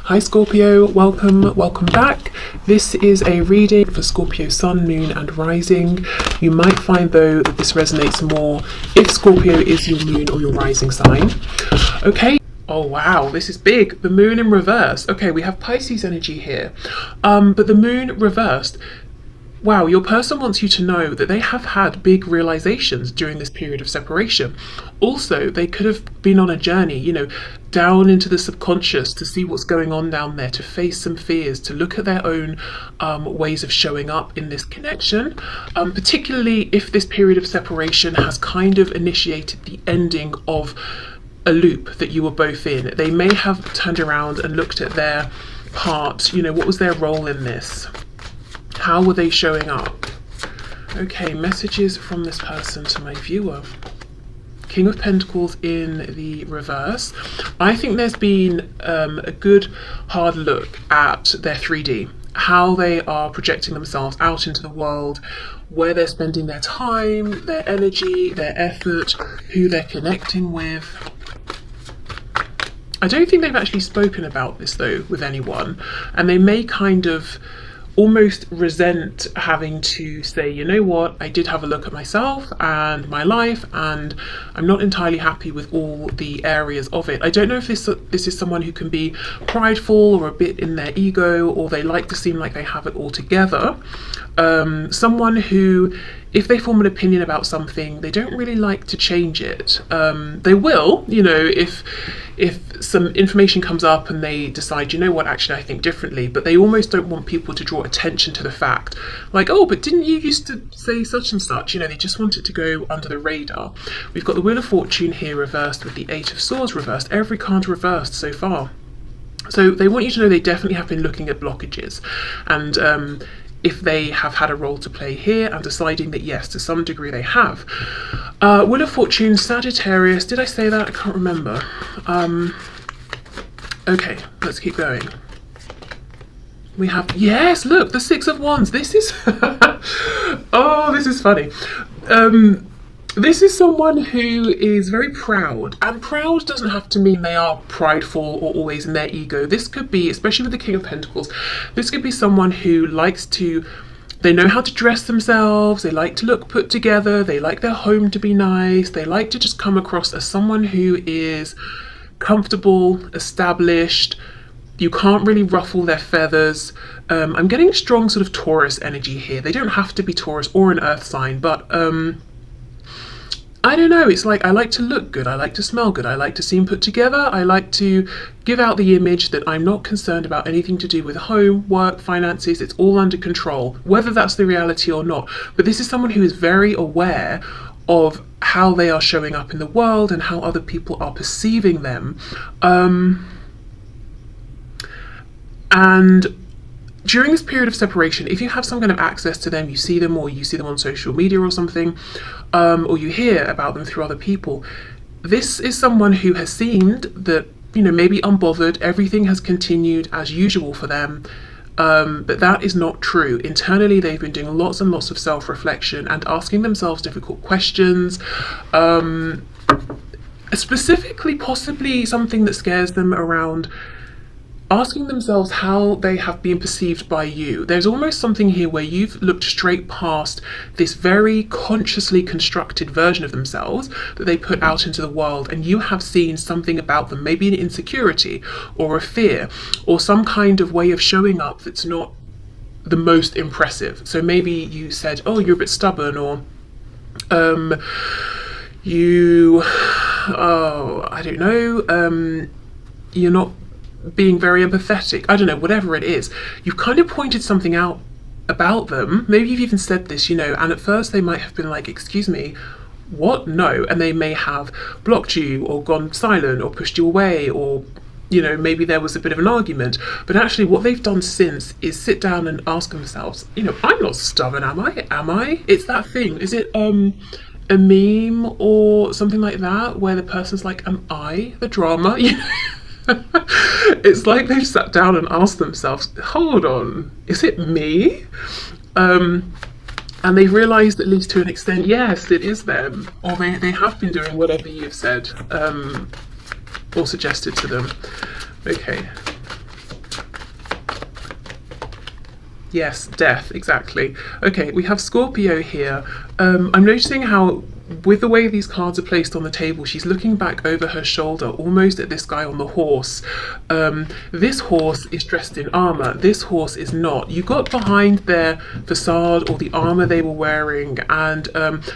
Hi Scorpio, welcome back. This is a reading for Scorpio Sun, Moon and Rising. You might find though that this resonates more if Scorpio is your Moon or your Rising sign. Okay. Oh wow, this is big. The Moon in reverse. Okay, we have Pisces energy here. But the Moon reversed. Wow, your person wants you to know that they have had big realizations during this period of separation. Also, they could have been on a journey, down into the subconscious to see what's going on down there, to face some fears, to look at their own ways of showing up in this connection, particularly if this period of separation has kind of initiated the ending of a loop that you were both in. They may have turned around and looked at their part, what was their role in this? How were they showing up? Okay, messages from this person to my viewer. King of Pentacles in the reverse. I think there's been a good hard look at their 3D, how they are projecting themselves out into the world, where they're spending their time, their energy, their effort, who they're connecting with. I don't think they've actually spoken about this though with anyone, and they may kind of almost resent having to say, you know what, I did have a look at myself and my life and I'm not entirely happy with all the areas of it. I don't know if this is someone who can be prideful or a bit in their ego, or they like to seem like they have it all together. Someone who, if they form an opinion about something, they don't really like to change it. They will, if some information comes up and they decide, you know what, actually I think differently, but they almost don't want people to draw attention to the fact, like, oh, but didn't you used to say such and such? They just want it to go under the radar. We've got the Wheel of Fortune here reversed with the Eight of Swords reversed, every card reversed so far. So they want you to know they definitely have been looking at blockages, and if they have had a role to play here, and deciding that yes, to some degree they have. Wheel of Fortune, Sagittarius, did I say that? I can't remember. Okay, let's keep going. We have, yes, look, the Six of Wands. This is, oh, this is funny. This is someone who is very proud, and proud doesn't have to mean they are prideful or always in their ego. This could be, especially with the King of Pentacles, this could be someone who likes to, they know how to dress themselves, they like to look put together, they like their home to be nice, they like to just come across as someone who is comfortable, established. You can't really ruffle their feathers. I'm getting strong sort of Taurus energy here. They don't have to be Taurus or an earth sign, but I don't know, it's like I like to look good, I like to smell good, I like to seem put together, I like to give out the image that I'm not concerned about anything to do with home, work, finances, it's all under control, whether that's the reality or not. But this is someone who is very aware of how they are showing up in the world and how other people are perceiving them. And during this period of separation, if you have some kind of access to them, you see them, or you see them on social media or something, or you hear about them through other people, this is someone who has seemed that, maybe unbothered, everything has continued as usual for them, but that is not true. Internally, they've been doing lots and lots of self-reflection and asking themselves difficult questions, specifically possibly something that scares them around asking themselves how they have been perceived by you. There's almost something here where you've looked straight past this very consciously constructed version of themselves that they put out into the world, and you have seen something about them, maybe an insecurity or a fear or some kind of way of showing up that's not the most impressive. So maybe you said, oh, you're a bit stubborn, or I don't know, you're not being very empathetic, I don't know, whatever it is. You've kind of pointed something out about them. Maybe you've even said this, and at first they might have been like, excuse me, what? No. And they may have blocked you or gone silent or pushed you away, or maybe there was a bit of an argument. But actually what they've done since is sit down and ask themselves, I'm not stubborn, am I? It's that thing, is it a meme or something like that where the person's like, am I the drama? It's like they've sat down and asked themselves, hold on, is it me? And they've realised, at least to an extent, yes, it is them, or they have been doing whatever you've said or suggested to them. Okay, Yes, death, exactly. Okay, we have Scorpio here. I'm noticing how, with the way these cards are placed on the table, she's looking back over her shoulder, almost at this guy on the horse. This horse is dressed in armor. This horse is not. You got behind their facade or the armor they were wearing, and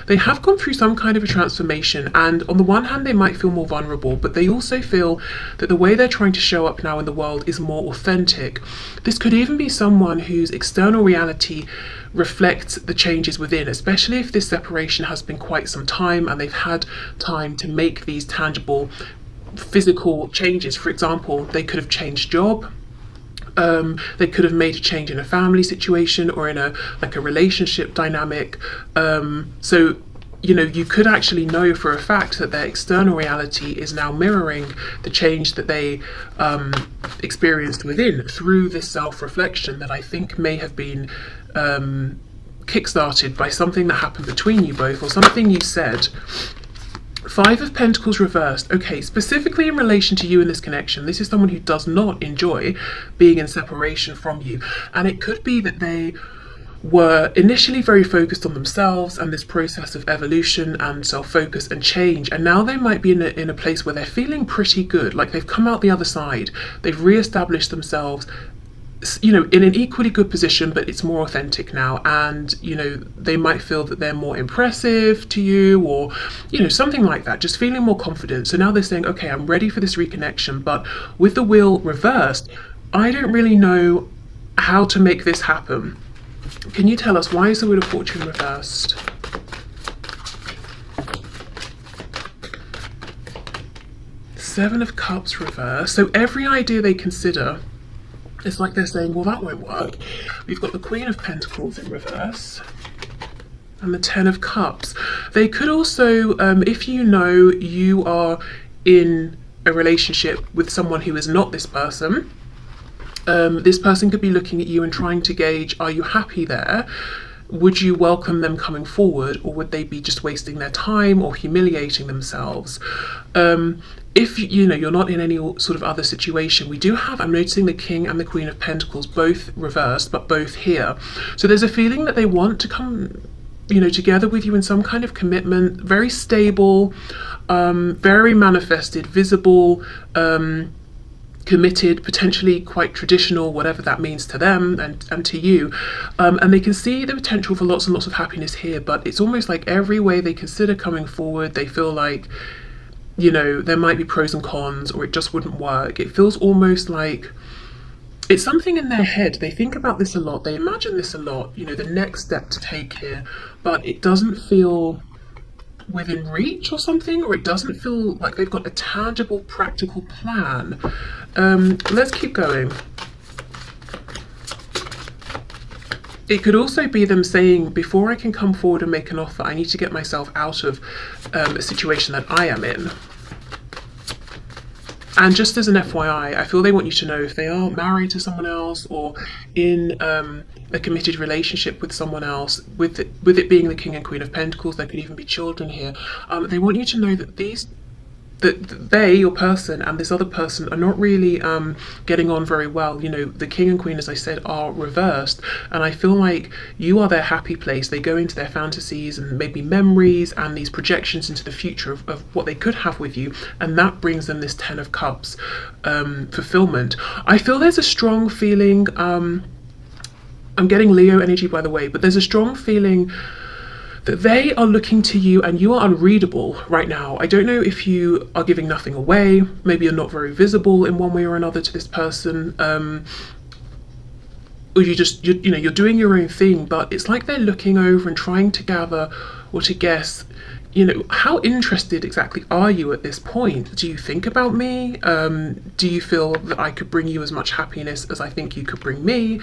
they have gone through some kind of a transformation. And on the one hand, they might feel more vulnerable, but they also feel that the way they're trying to show up now in the world is more authentic. This could even be someone whose external reality reflects the changes within, especially if this separation has been quite some time and they've had time to make these tangible physical changes. For example, they could have changed job, they could have made a change in a family situation or in a relationship dynamic. So you know, you could actually know for a fact that their external reality is now mirroring the change that they experienced within through this self-reflection that I think may have been kickstarted by something that happened between you both or something you said. Five of Pentacles reversed. Okay, specifically in relation to you in this connection, this is someone who does not enjoy being in separation from you. And it could be that they were initially very focused on themselves and this process of evolution and self-focus and change, and now they might be in a place where they're feeling pretty good, like they've come out the other side, they've re-established themselves, you know, in an equally good position, but it's more authentic now, and you know, they might feel that they're more impressive to you, or you know, something like that, just feeling more confident. So now they're saying, okay, I'm ready for this reconnection, but with the wheel reversed, I don't really know how to make this happen. Can you tell us, why is the Wheel of Fortune reversed? Seven of Cups reversed. So every idea they consider, it's like they're saying, well, that won't work. We've got the Queen of Pentacles in reverse and the Ten of Cups. They could also, if you know you are in a relationship with someone who is not this person, this person could be looking at you and trying to gauge, are you happy there? Would you welcome them coming forward, or would they be just wasting their time or humiliating themselves? If you know you're not in any sort of other situation, we do have, I'm noticing the King and the Queen of Pentacles both reversed, but both here. So there's a feeling that they want to come, you know, together with you in some kind of commitment, very stable, very manifested, visible, committed, potentially quite traditional, whatever that means to them and to you, and they can see the potential for lots and lots of happiness here, but it's almost like every way they consider coming forward, they feel like, you know, there might be pros and cons, or it just wouldn't work. It feels almost like it's something in their head. They think about this a lot, they imagine this a lot, you know, the next step to take here, but it doesn't feel within reach or something, or it doesn't feel like they've got a tangible, practical plan. Let's keep going. It could also be them saying, before I can come forward and make an offer, I need to get myself out of a situation that I am in. And just as an FYI, I feel they want you to know if they are married to someone else or in a committed relationship with someone else, with it being the King and Queen of Pentacles, there could even be children here. They want you to know that that they, your person, and this other person are not really getting on very well. You know, the King and Queen, as I said, are reversed, and I feel like you are their happy place. They go into their fantasies and maybe memories and these projections into the future of what they could have with you, and that brings them this Ten of Cups fulfillment. I feel there's a strong feeling, I'm getting Leo energy, by the way, but there's a strong feeling that they are looking to you and you are unreadable right now. I don't know if you are giving nothing away, maybe you're not very visible in one way or another to this person, or you know, you're doing your own thing, but it's like they're looking over and trying to gather or to guess, you know, how interested exactly are you at this point? Do you think about me? Do you feel that I could bring you as much happiness as I think you could bring me?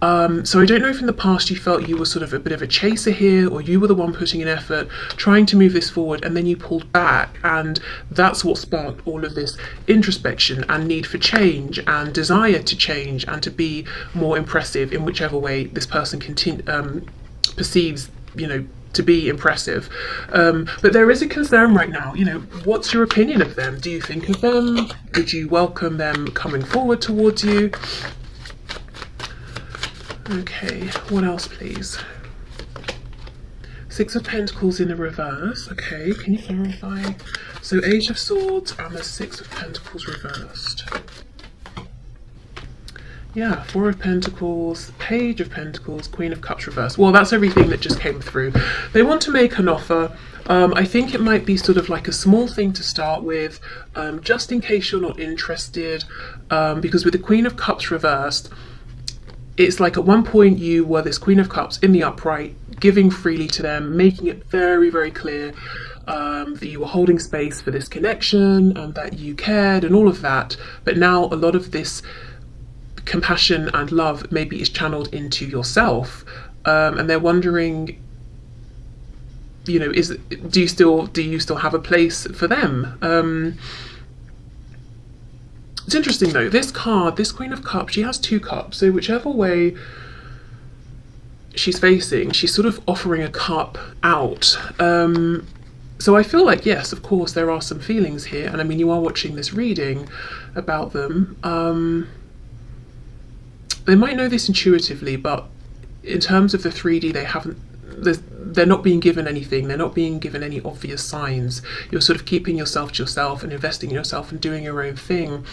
So I don't know if in the past you felt you were sort of a bit of a chaser here, or you were the one putting in effort, trying to move this forward, and then you pulled back, and that's what sparked all of this introspection and need for change and desire to change and to be more impressive in whichever way this person perceives, you know, to be impressive. But there is a concern right now. You know, what's your opinion of them? Do you think of them? Would you welcome them coming forward towards you? Okay, what else please? Six of Pentacles in the reverse. Okay, can you clarify? So Age of Swords and the Six of Pentacles reversed. Yeah, Four of Pentacles, Page of Pentacles, Queen of Cups reversed. Well, that's everything that just came through. They want to make an offer. I think it might be sort of like a small thing to start with, just in case you're not interested, because with the Queen of Cups reversed, it's like at one point you were this Queen of Cups in the upright, giving freely to them, making it very, very clear that you were holding space for this connection and that you cared and all of that. But now a lot of this compassion and love maybe is channeled into yourself, and they're wondering, you know, do you still have a place for them? It's interesting though, this card, this Queen of Cups, she has two cups, so whichever way she's facing, she's sort of offering a cup out. So I feel like, yes, of course there are some feelings here, and I mean, you are watching this reading about them. They might know this intuitively, but in terms of the 3D, they're not being given anything. They're not being given any obvious signs. You're sort of keeping yourself to yourself and investing in yourself and doing your own thing.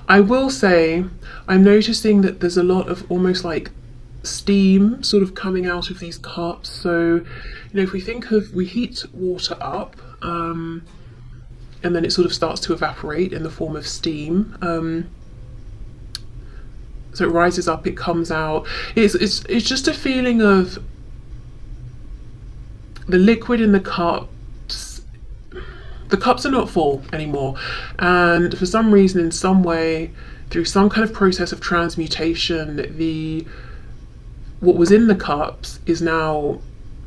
I will say, I'm noticing that there's a lot of almost like steam sort of coming out of these cups. So, you know, if we think of, we heat water up, and then it sort of starts to evaporate in the form of steam. So it rises up, it comes out. It's just a feeling of the liquid in the cups. The cups are not full anymore, and for some reason, in some way, through some kind of process of transmutation, what was in the cups is now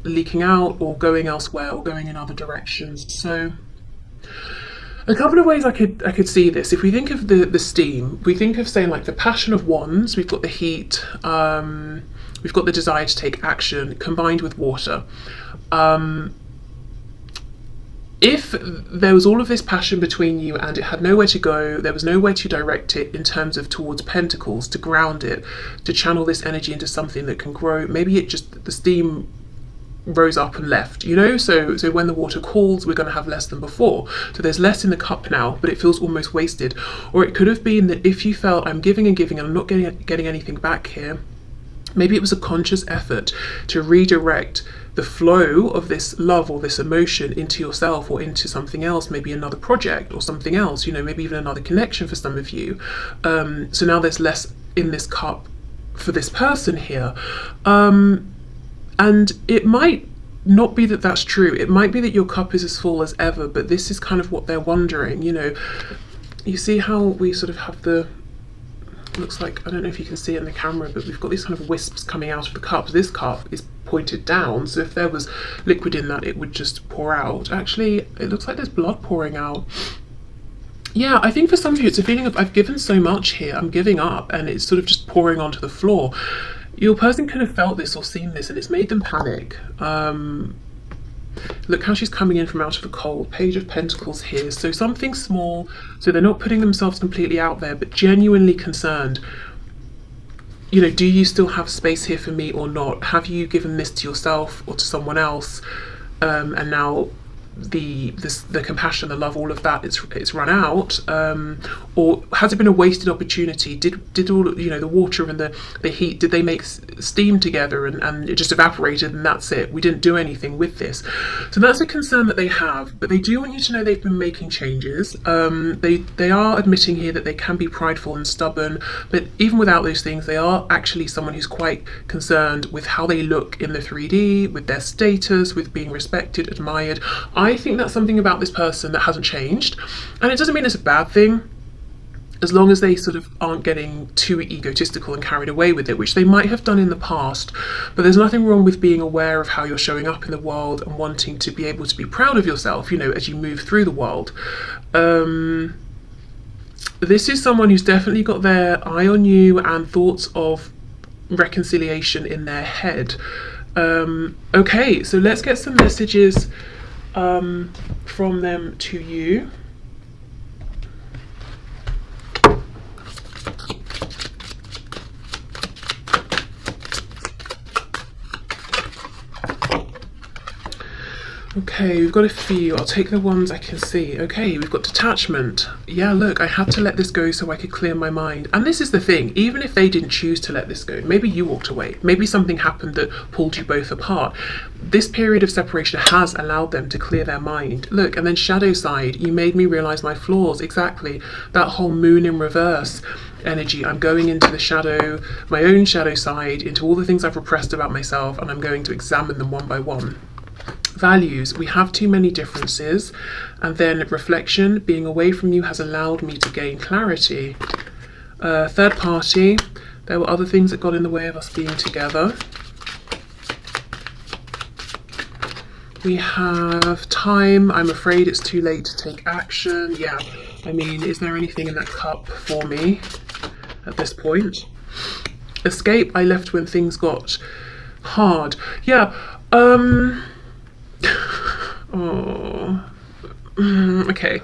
leaking out or going elsewhere or going in other directions. So a couple of ways I could see this. If we think of the steam, we think of saying like the Passion of Wands, we've got the heat, we've got the desire to take action combined with water. If there was all of this passion between you and it had nowhere to go, there was nowhere to direct it in terms of towards Pentacles, to ground it, to channel this energy into something that can grow, maybe it just, the steam rose up and left, you know, so when the water cools, we're going to have less than before. So there's less in the cup now, but it feels almost wasted. Or it could have been that if you felt, I'm giving and giving and I'm not getting anything back here, maybe it was a conscious effort to redirect the flow of this love or this emotion into yourself or into something else, maybe another project or something else, you know, maybe even another connection for some of you. So now there's less in this cup for this person here. And it might not be that that's true. It might be that your cup is as full as ever, but this is kind of what they're wondering, you know. You see how we sort of have the, looks like, I don't know if you can see it in the camera, but we've got these kind of wisps coming out of the cups. This cup is pointed down, so if there was liquid in that, it would just pour out. Actually, it looks like there's blood pouring out. Yeah, I think for some of you, it's a feeling of, I've given so much here, I'm giving up, and it's sort of just pouring onto the floor. Your person could have felt this or seen this, and it's made them panic. Look how she's coming in from out of the cold. Page of Pentacles here. So something small, so they're not putting themselves completely out there, but genuinely concerned. You know, do you still have space here for me or not? Have you given this to yourself or to someone else? And now the compassion, the love, all of that, it's run out, or has it been a wasted opportunity? Did all, you know, the water and the heat, did they make steam together and it just evaporated and that's it? We didn't do anything with this. So that's a concern that they have, but they do want you to know they've been making changes. They are admitting here that they can be prideful and stubborn, but even without those things, they are actually someone who's quite concerned with how they look in the 3D, with their status, with being respected, admired. I think that's something about this person that hasn't changed, and it doesn't mean it's a bad thing, as long as they sort of aren't getting too egotistical and carried away with it, which they might have done in the past. But there's nothing wrong with being aware of how you're showing up in the world and wanting to be able to be proud of yourself, you know, as you move through the world. This is someone who's definitely got their eye on you and thoughts of reconciliation in their head. Okay, so let's get some messages from them to you. Okay, we've got a few. I'll take the ones I can see. Okay, we've got detachment. Yeah, look, I had to let this go so I could clear my mind. And this is the thing, even if they didn't choose to let this go, maybe you walked away, maybe something happened that pulled you both apart. This period of separation has allowed them to clear their mind. Look, and then shadow side, you made me realize my flaws. Exactly. That whole moon in reverse energy. I'm going into the shadow, my own shadow side, into all the things I've repressed about myself, and I'm going to examine them one by one. Values, we have too many differences, and then reflection, being away from you has allowed me to gain clarity. Third party, there were other things that got in the way of us being together. We have time, I'm afraid it's too late to take action. Yeah, I mean, is there anything in that cup for me at this point? Escape, I left when things got hard. Yeah, oh, okay.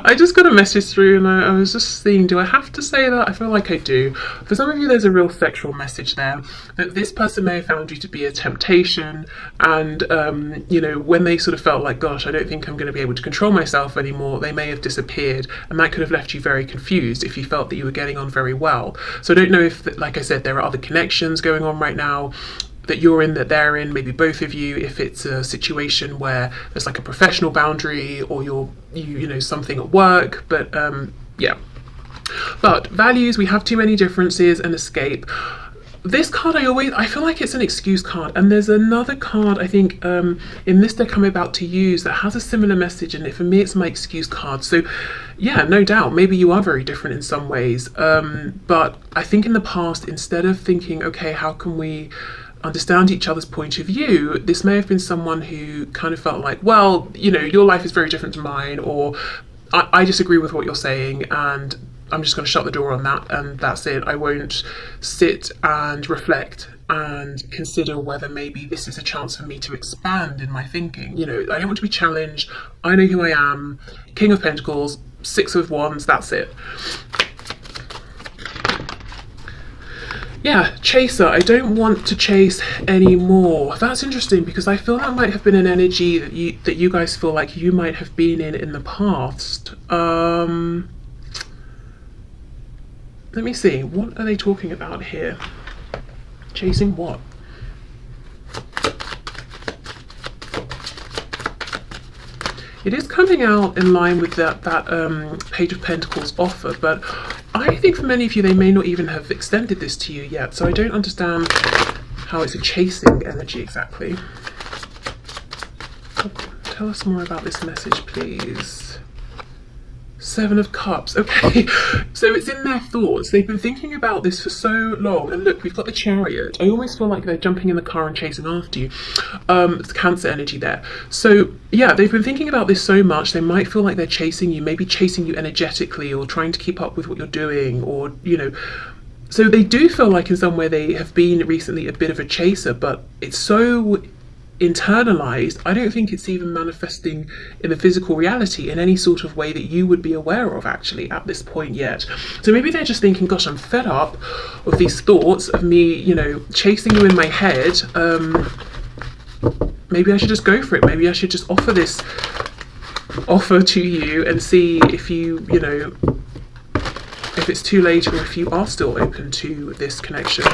I just got a message through and I was just seeing, do I have to say that? I feel like I do. For some of you, there's a real sexual message there, that this person may have found you to be a temptation, and you know, when they sort of felt like, gosh, I don't think I'm going to be able to control myself anymore, they may have disappeared, and that could have left you very confused if you felt that you were getting on very well. So I don't know if, like I said, there are other connections going on right now that you're in, that they're in, maybe both of you, if it's a situation where there's like a professional boundary, or you know, something at work, but yeah. But values, we have too many differences, and escape. This card, I feel like it's an excuse card, and there's another card I think in this deck I'm about to use that has a similar message in it. For me, it's my excuse card. So yeah, no doubt, maybe you are very different in some ways, but I think in the past, instead of thinking, okay, how can we understand each other's point of view, this may have been someone who kind of felt like, well, you know, your life is very different to mine, or I disagree with what you're saying, and I'm just going to shut the door on that, and that's it. I won't sit and reflect and consider whether maybe this is a chance for me to expand in my thinking. You know, I don't want to be challenged. I know who I am. King of Pentacles, Six of Wands, that's it. Yeah, chaser, I don't want to chase anymore. That's interesting, because I feel that might have been an energy that you guys feel like you might have been in the past. Let me see, what are they talking about here? Chasing what? It is coming out in line with that Page of Pentacles offer, but I think for many of you, they may not even have extended this to you yet, so I don't understand how it's a chasing energy exactly. Tell us more about this message, please. Seven of Cups. Okay, so it's in their thoughts. They've been thinking about this for so long. And look, we've got the Chariot. I almost feel like they're jumping in the car and chasing after you. It's Cancer energy there. So yeah, they've been thinking about this so much. They might feel like they're chasing you, maybe chasing you energetically, or trying to keep up with what you're doing, or, you know. So they do feel like in some way they have been recently a bit of a chaser, but it's so internalized, I don't think it's even manifesting in the physical reality in any sort of way that you would be aware of actually at this point yet. So maybe they're just thinking, gosh, I'm fed up of these thoughts of me, you know, chasing you in my head. Maybe I should just go for it. Maybe I should just offer this offer to you and see if you know, if it's too late, or if you are still open to this connection.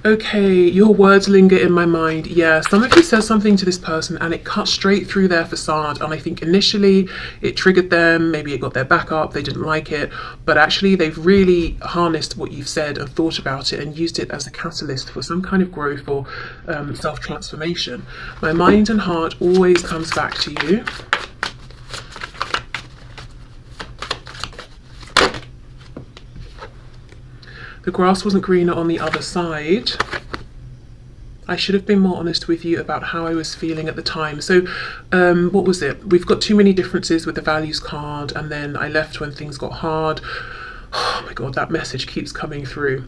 Okay, your words linger in my mind. Yeah, some of you said something to this person and it cut straight through their facade, and I think initially it triggered them, maybe it got their back up, they didn't like it, but actually they've really harnessed what you've said and thought about it and used it as a catalyst for some kind of growth or self-transformation. My mind and heart always comes back to you. The grass wasn't greener on the other side. I should have been more honest with you about how I was feeling at the time. So what was it? We've got too many differences with the values card, and then I left when things got hard. Oh my God, that message keeps coming through.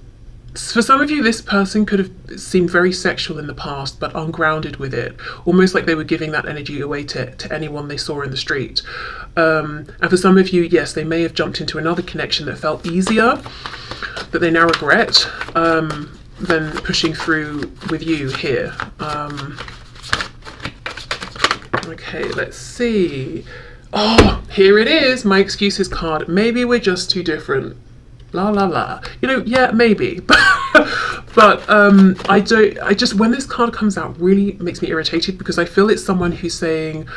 For some of you, this person could have seemed very sexual in the past, but ungrounded with it, almost like they were giving that energy away to anyone they saw in the street. And for some of you, yes, they may have jumped into another connection that felt easier, that they now regret, than pushing through with you here. Okay, let's see. Oh, here it is, my excuses card. Maybe we're just too different. La la la. You know, yeah, maybe. But I just, when this card comes out, really makes me irritated, because I feel it's someone who's saying,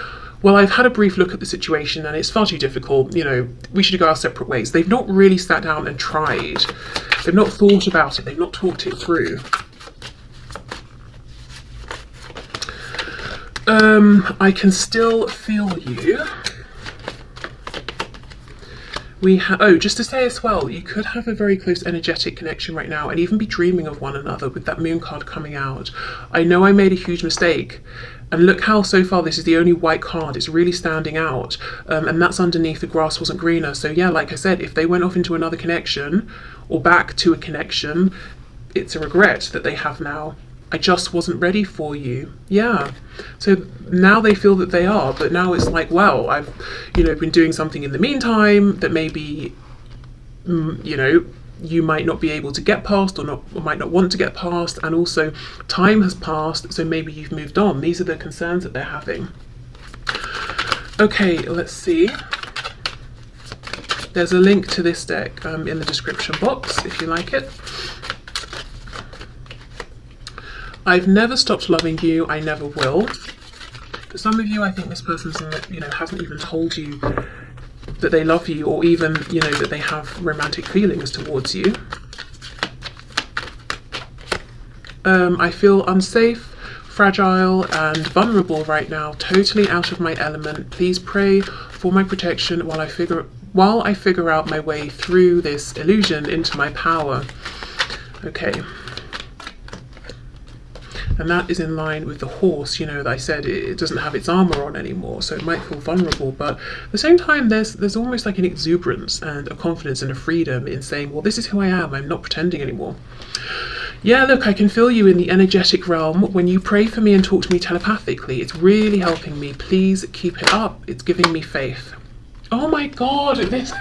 well, I've had a brief look at the situation and it's far too difficult, you know, we should go our separate ways. They've not really sat down and tried. They've not thought about it. They've not talked it through. I can still feel you. We have, oh, just to say as well, you could have a very close energetic connection right now and even be dreaming of one another with that moon card coming out. I know I made a huge mistake, and look how so far this is the only white card. It's really standing out, and that's underneath the grass wasn't greener. So yeah, like I said, if they went off into another connection or back to a connection, it's a regret that they have now. I just wasn't ready for you. Yeah. So now they feel that they are, but now it's like, well, I've, you know, been doing something in the meantime that maybe, you know, you might not be able to get past, or might not want to get past, and also time has passed, so maybe you've moved on. These are the concerns that they're having. Okay, let's see. There's a link to this deck in the description box if you like it. I've never stopped loving you, I never will. For some of you, I think this person's, you know, hasn't even told you that they love you, or even, you know, that they have romantic feelings towards you. I feel unsafe, fragile and vulnerable right now, totally out of my element. Please pray for my protection while I figure out my way through this illusion into my power. Okay. And that is in line with the horse, you know, that I said it doesn't have its armor on anymore, so it might feel vulnerable, but at the same time there's almost like an exuberance and a confidence and a freedom in saying, well, this is who I am, I'm not pretending anymore. Yeah, look, I can feel you in the energetic realm. When you pray for me and talk to me telepathically, it's really helping me. Please keep it up. It's giving me faith. Oh my God, this,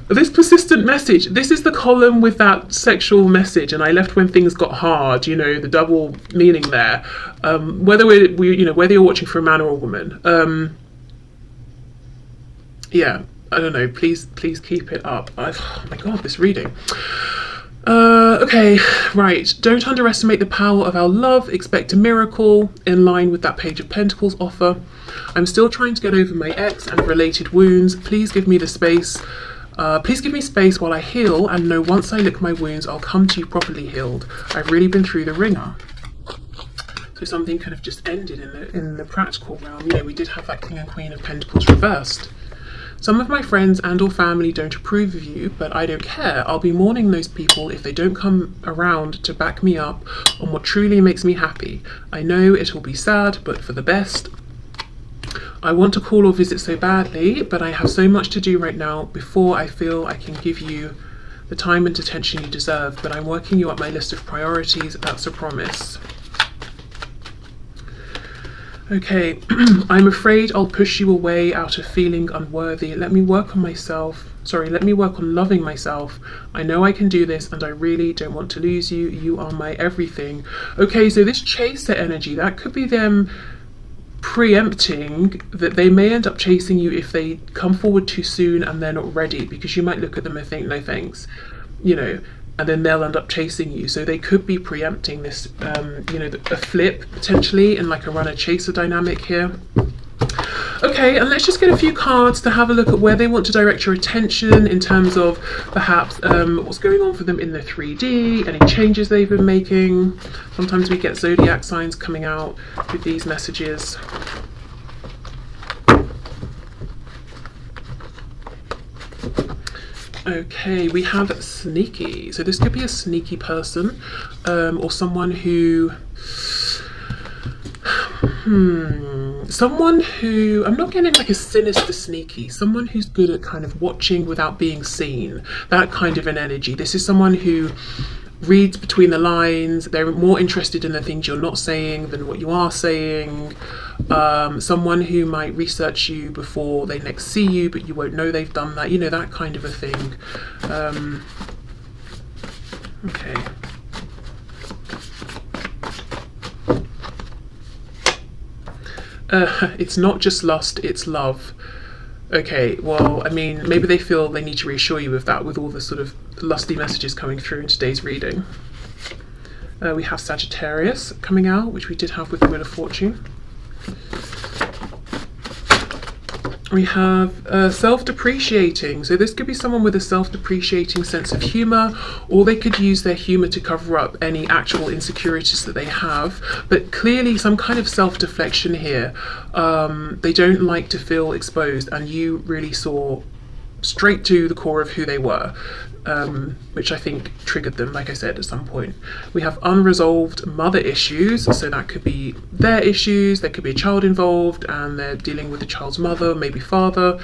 this persistent message. This is the column with that sexual message, and I left when things got hard, you know, the double meaning there. Whether you know, whether you're watching for a man or a woman. Yeah, I don't know, please keep it up. Oh my God, this reading. Okay, right. Don't underestimate the power of our love. Expect a miracle in line with that Page of Pentacles offer. I'm still trying to get over my ex and related wounds. Please give me the space. Please give me space while I heal, and know once I lick my wounds, I'll come to you properly healed. I've really been through the ringer. So something could have just ended in the practical realm. You know, we did have that King and Queen of Pentacles reversed. Some of my friends and or family don't approve of you, but I don't care. I'll be mourning those people if they don't come around to back me up on what truly makes me happy. I know it will be sad, but for the best. I want to call or visit so badly, but I have so much to do right now before I feel I can give you the time and attention you deserve, but I'm working you up my list of priorities. That's a promise. Okay, I'm afraid I'll push you away out of feeling unworthy. Let me work on myself. Sorry, let me work on loving myself. I know I can do this, and I really don't want to lose you. You are my everything. Okay, so this chaser energy, that could be them preempting that they may end up chasing you if they come forward too soon and they're not ready, because you might look at them and think, no thanks, you know, and then they'll end up chasing you. So they could be preempting this, you know, a flip potentially in like a runner-chaser dynamic here. Okay, and let's just get a few cards to have a look at where they want to direct your attention in terms of perhaps what's going on for them in the 3D, any changes they've been making. Sometimes we get zodiac signs coming out with these messages. Okay, we have sneaky. So this could be a sneaky person, or someone who, someone who, I'm not getting like a sinister sneaky, someone who's good at kind of watching without being seen, that kind of an energy. This is someone who reads between the lines. They're more interested in the things you're not saying than what you are saying. Someone who might research you before they next see you, but you won't know they've done that, you know, that kind of a thing. Okay. It's not just lust, it's love. Okay, well, I mean, maybe they feel they need to reassure you of that with all the sort of lusty messages coming through in today's reading. We have Sagittarius coming out, which we did have with the Wheel of Fortune. We have self-depreciating. So this could be someone with a self-depreciating sense of humour, or they could use their humour to cover up any actual insecurities that they have. But clearly some kind of self-deflection here. They don't like to feel exposed, and you really saw straight to the core of who they were, which I think triggered them, like I said, at some point. We have unresolved mother issues, so that could be their issues, there could be a child involved and they're dealing with the child's mother, maybe father,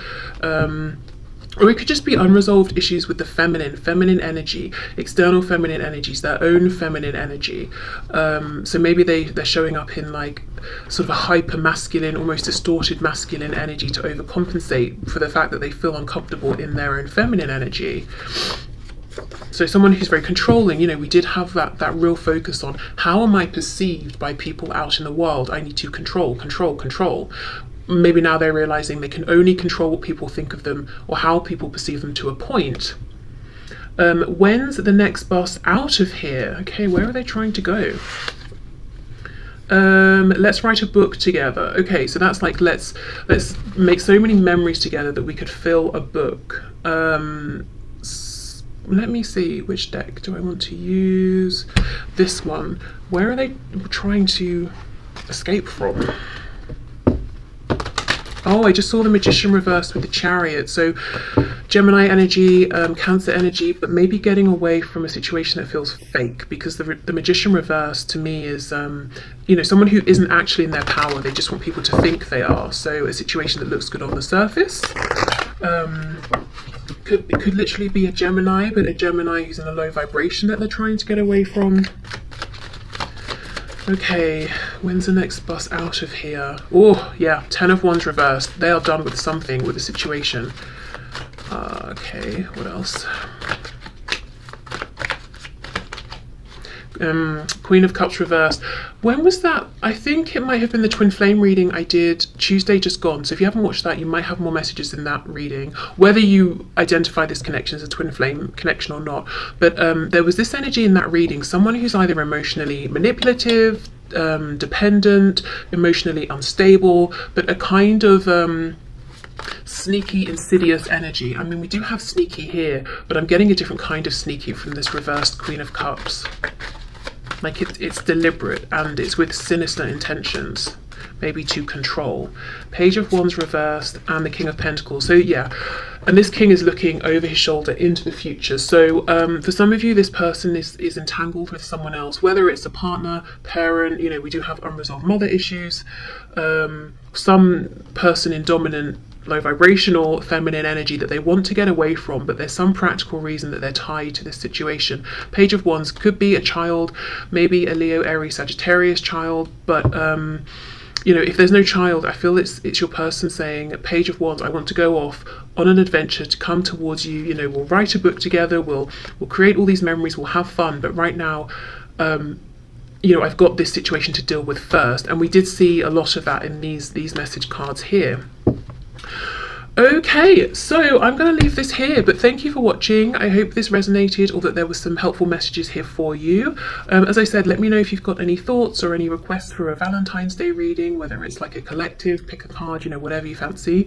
or it could just be unresolved issues with the feminine energy, external feminine energies, their own feminine energy. So maybe they're showing up in like sort of a hyper masculine, almost distorted masculine energy to overcompensate for the fact that they feel uncomfortable in their own feminine energy. So someone who's very controlling, you know, we did have that real focus on how am I perceived by people out in the world. I need to control. Maybe now they're realizing they can only control what people think of them or how people perceive them to a point. When's the next bus out of here? Okay, where are they trying to go? Let's write a book together. Okay, so that's like let's make so many memories together that we could fill a book. Let me see, which deck do I want to use? This one. Where are they trying to escape from? Oh, I just saw the Magician reversed with the Chariot. So Gemini energy, Cancer energy, but maybe getting away from a situation that feels fake, because the Magician reverse to me is, you know, someone who isn't actually in their power. They just want people to think they are. So a situation that looks good on the surface. It could literally be a Gemini, but a Gemini who's in a low vibration that they're trying to get away from. Okay, when's the next bus out of here? Oh, yeah, 10 of Wands reversed. They are done with something, with a situation. Okay, what else? Queen of Cups reversed. When was that? I think it might have been the Twin Flame reading I did Tuesday just gone. So if you haven't watched that, you might have more messages in that reading, whether you identify this connection as a Twin Flame connection or not. But there was this energy in that reading, someone who's either emotionally manipulative, dependent, emotionally unstable, but a kind of sneaky, insidious energy. I mean, we do have sneaky here, but I'm getting a different kind of sneaky from this reversed Queen of Cups. Like it's deliberate and it's with sinister intentions, maybe to control. Page of Wands reversed and the King of Pentacles. So yeah, and this king is looking over his shoulder into the future. So for some of you, this person is entangled with someone else, whether it's a partner, parent, you know, we do have unresolved mother issues, some person in dominant low vibrational feminine energy that they want to get away from, but there's some practical reason that they're tied to this situation. Page of Wands could be a child, maybe a Leo, Aries, Sagittarius child, but you know, if there's no child, I feel it's your person saying, Page of Wands, I want to go off on an adventure to come towards you, you know, we'll write a book together, we'll create all these memories, we'll have fun, but right now you know, I've got this situation to deal with first. And we did see a lot of that in these message cards here. Okay, so I'm going to leave this here, but thank you for watching. I hope this resonated or that there was some helpful messages here for you. As I said, let me know if you've got any thoughts or any requests for a Valentine's Day reading, whether it's like a collective, pick a card, you know, whatever you fancy.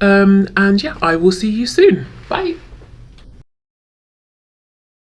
And yeah, I will see you soon. Bye.